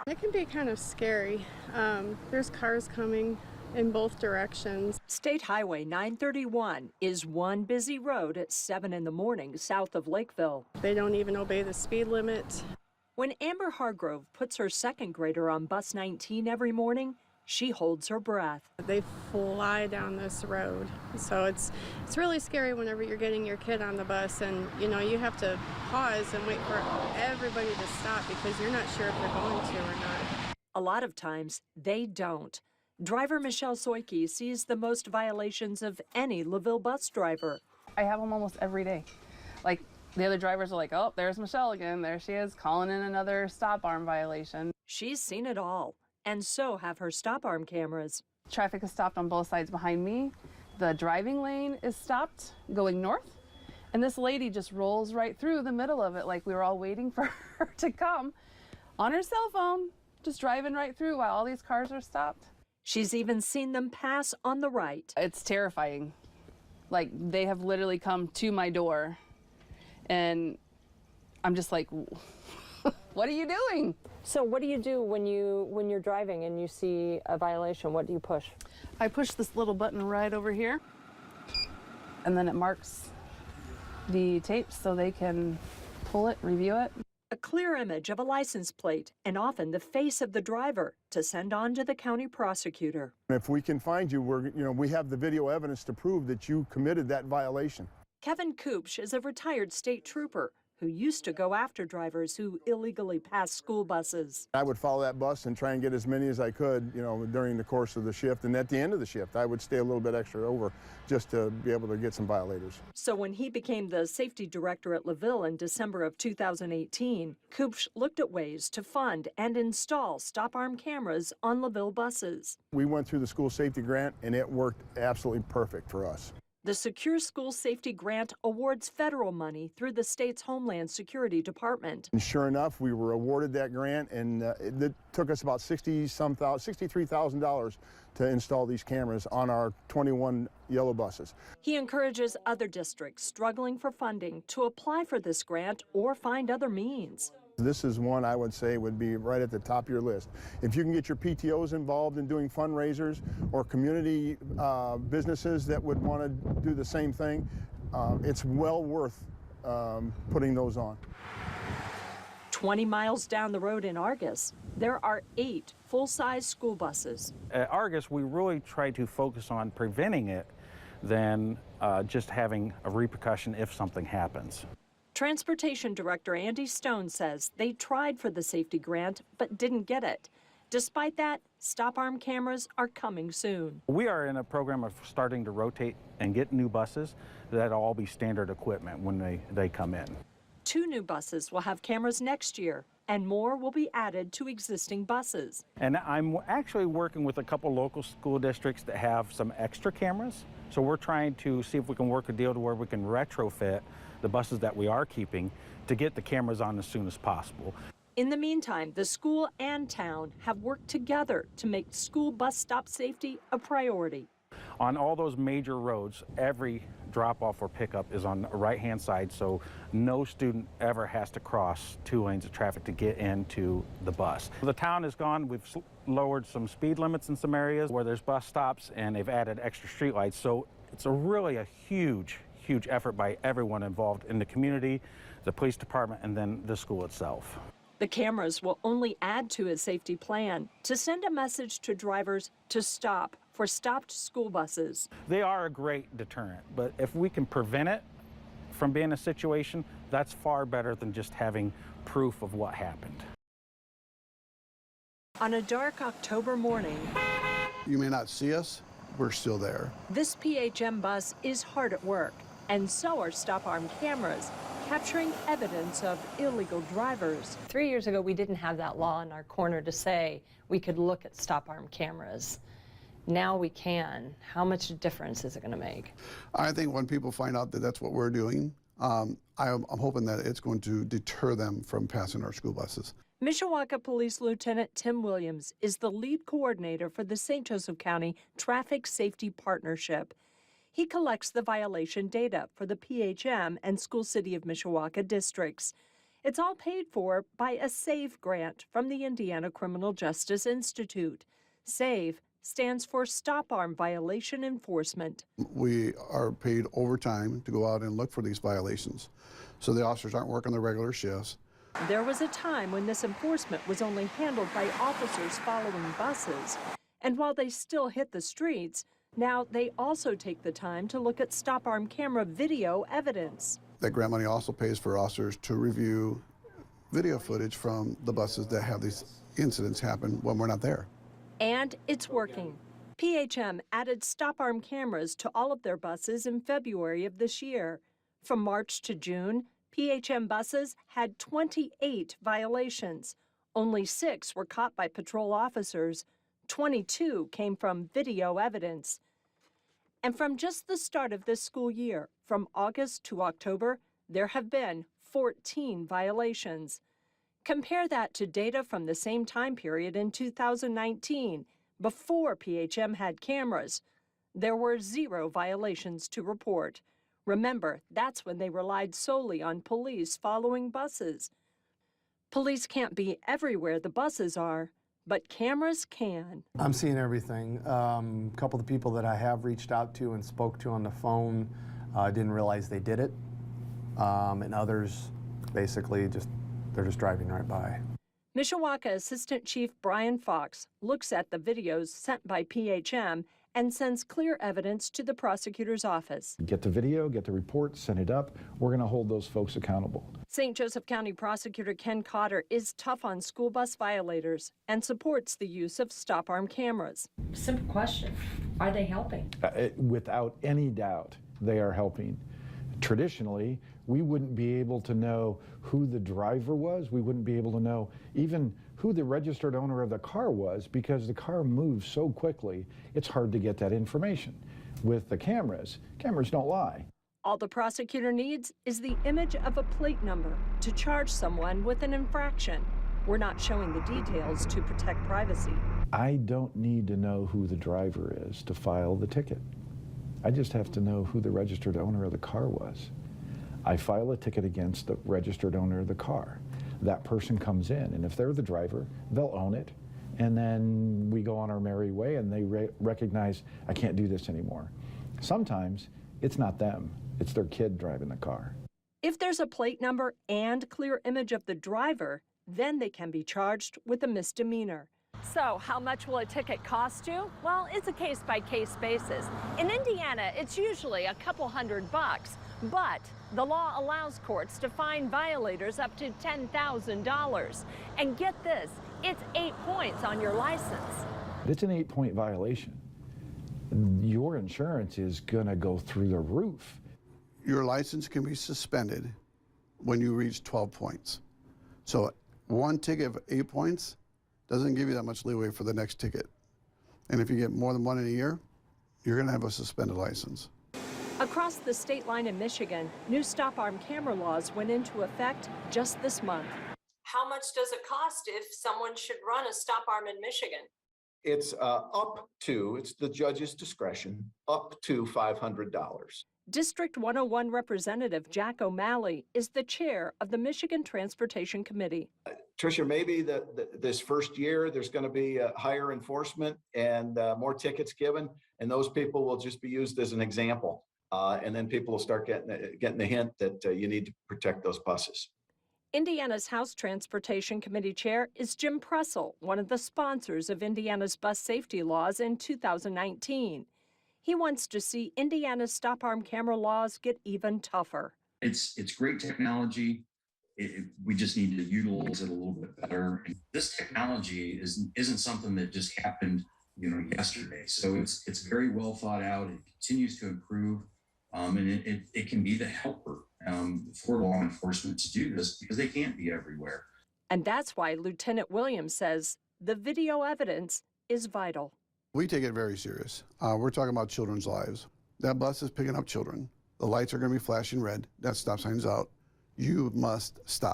It can be kind of scary. There's cars coming in both directions. State Highway 931 is one busy road at 7 in the morning south of Lakeville. They don't even obey the speed limit. When Amber Hargrove puts her second grader on bus 19 every morning, she holds her breath. They fly down this road. So it's really scary whenever you're getting your kid on the bus and you have to pause and wait for everybody to stop because you're not sure if they're going to or not. A lot of times they don't. Driver Michelle Soike sees the most violations of any LaVille bus driver. I have them almost every day. Like the other drivers are like, oh, there's Michelle again. There she is calling in another stop arm violation. She's seen it all, and so have her stop arm cameras. Traffic is stopped on both sides behind me. The driving lane is stopped going north. And this lady just rolls right through the middle of it like we were all waiting for her to come on her cell phone, just driving right through while all these cars are stopped. She's even seen them pass on the right. It's terrifying. Like they have literally come to my door and I'm just like, what are you doing? So what do you do when you're driving and you see a violation? What do you push? I push this little button right over here and then it marks the tape so they can pull it, review it. A clear image of a license plate and often the face of the driver to send on to the county prosecutor. If we can find you, we have the video evidence to prove that you committed that violation. Kevin Koopsch is a retired state trooper who used to go after drivers who illegally pass school buses. I would follow that bus and try and get as many as I could, during the course of the shift. And at the end of the shift, I would stay a little bit extra over just to be able to get some violators. So when he became the safety director at LaVille in December of 2018, Koopsch looked at ways to fund and install stop-arm cameras on LaVille buses. We went through the school safety grant, and it worked absolutely perfect for us. The Secure School Safety Grant awards federal money through the state's Homeland Security Department. And sure enough, we were awarded that grant, and it took us about $63,000 to install these cameras on our 21 yellow buses. He encourages other districts struggling for funding to apply for this grant or find other means. This is one I would say would be right at the top of your list. If you can get your PTOs involved in doing fundraisers or community businesses that would want to do the same thing, it's well worth putting those on. 20 miles down the road in Argus, there are 8 full-size school buses. At Argus, we really try to focus on preventing it than just having a repercussion if something happens. Transportation Director Andy Stone says they tried for the safety grant but didn't get it. Despite that, stop-arm cameras are coming soon. We are in a program of starting to rotate and get new buses that'll all be standard equipment when they come in. 2 new buses will have cameras next year, and more will be added to existing buses. And I'm actually working with a couple local school districts that have some extra cameras. So we're trying to see if we can work a deal to where we can retrofit the buses that we are keeping to get the cameras on as soon as possible. In the meantime, the school and town have worked together to make school bus stop safety a priority. On all those major roads, every drop-off or pickup is on the right-hand side, so no student ever has to cross 2 lanes of traffic to get into the bus. The town has gone, we've lowered some speed limits in some areas where there's bus stops, and they've added extra streetlights, so it's really a huge effort by everyone involved in the community, the police department, and then the school itself. The cameras will only add to a safety plan to send a message to drivers to stop for stopped school buses. They are a great deterrent, but if we can prevent it from being a situation, that's far better than just having proof of what happened. On a dark October morning, you may not see us, we're still there. This PHM bus is hard at work, and so are stop-arm cameras, capturing evidence of illegal drivers. 3 years ago, we didn't have that law in our corner to say we could look at stop-arm cameras. Now we can. How much difference is it going to make? I think when people find out that that's what we're doing, I'm hoping that it's going to deter them from passing our school buses. Mishawaka Police Lieutenant Tim Williams is the lead coordinator for the St. Joseph County Traffic Safety Partnership. He collects the violation data for the PHM and School City of Mishawaka districts. It's all paid for by a SAVE grant from the Indiana Criminal Justice Institute. SAVE stands for Stop Arm Violation Enforcement. We are paid overtime to go out and look for these violations, so the officers aren't working their regular shifts. There was a time when this enforcement was only handled by officers following buses. And while they still hit the streets, now they also take the time to look at stop arm camera video evidence. That grant money also pays for officers to review video footage from the buses that have these incidents happen when we're not there. And it's working. PHM added stop arm cameras to all of their buses in February of this year. From March to June, PHM buses had 28 violations. Only 6 were caught by patrol officers. 22 came from video evidence. And from just the start of this school year, from August to October, there have been 14 violations. Compare that to data from the same time period in 2019, before PHM had cameras. There were 0 violations to report. Remember, that's when they relied solely on police following buses. Police can't be everywhere the buses are, but cameras can. I'm seeing everything. A couple of the people that I have reached out to and spoke to on the phone didn't realize they did it. And others basically they're just driving right by. Mishawaka Assistant Chief Brian Fox looks at the videos sent by PHM and sends clear evidence to the prosecutor's office. Get the video, get the report, send it up. We're going to hold those folks accountable. St. Joseph County Prosecutor Ken Cotter is tough on school bus violators and supports the use of stop arm cameras. Simple question, are they helping? Without any doubt, they are helping. Traditionally, we wouldn't be able to know who the driver was. We wouldn't be able to know even who the registered owner of the car was, because the car moves so quickly, it's hard to get that information. With the cameras don't lie. All the prosecutor needs is the image of a plate number to charge someone with an infraction. We're not showing the details to protect privacy. I don't need to know who the driver is to file the ticket. I just have to know who the registered owner of the car was. I file a ticket against the registered owner of the car. That person comes in, and if they're the driver, they'll own it. And then we go on our merry way, and they recognize, I can't do this anymore. Sometimes it's not them, it's their kid driving the car. If there's a plate number and clear image of the driver, then they can be charged with a misdemeanor. So, how much will a ticket cost you? Well, it's a case-by-case basis. In Indiana, it's usually a couple $100, but the law allows courts to fine violators up to $10,000. And get this, it's 8 points on your license. It's an 8-point violation. Your insurance is gonna go through the roof. Your license can be suspended when you reach 12 points. So one ticket of 8 points doesn't give you that much leeway for the next ticket. And if you get more than one in a year, you're gonna have a suspended license. Across the state line in Michigan, new stop arm camera laws went into effect just this month. How much does it cost if someone should run a stop arm in Michigan? It's it's the judge's discretion, up to $500. District 101 Representative Jack O'Malley is the chair of the Michigan Transportation Committee. Tricia, maybe this first year there's going to be higher enforcement and more tickets given, and those people will just be used as an example. And then people will start getting the hint that you need to protect those buses. Indiana's House Transportation Committee Chair is Jim Pressel, one of the sponsors of Indiana's bus safety laws in 2019. He wants to see Indiana's stop arm camera laws get even tougher. It's great technology. We just need to utilize it a little bit better. And this technology isn't something that just happened, yesterday. So it's very well thought out. It continues to improve, and it can be the helper for law enforcement to do this, because they can't be everywhere. And that's why Lieutenant Williams says the video evidence is vital. We take it very serious. We're talking about children's lives. That bus is picking up children. The lights are going to be flashing red. That stop sign's out. You must stop.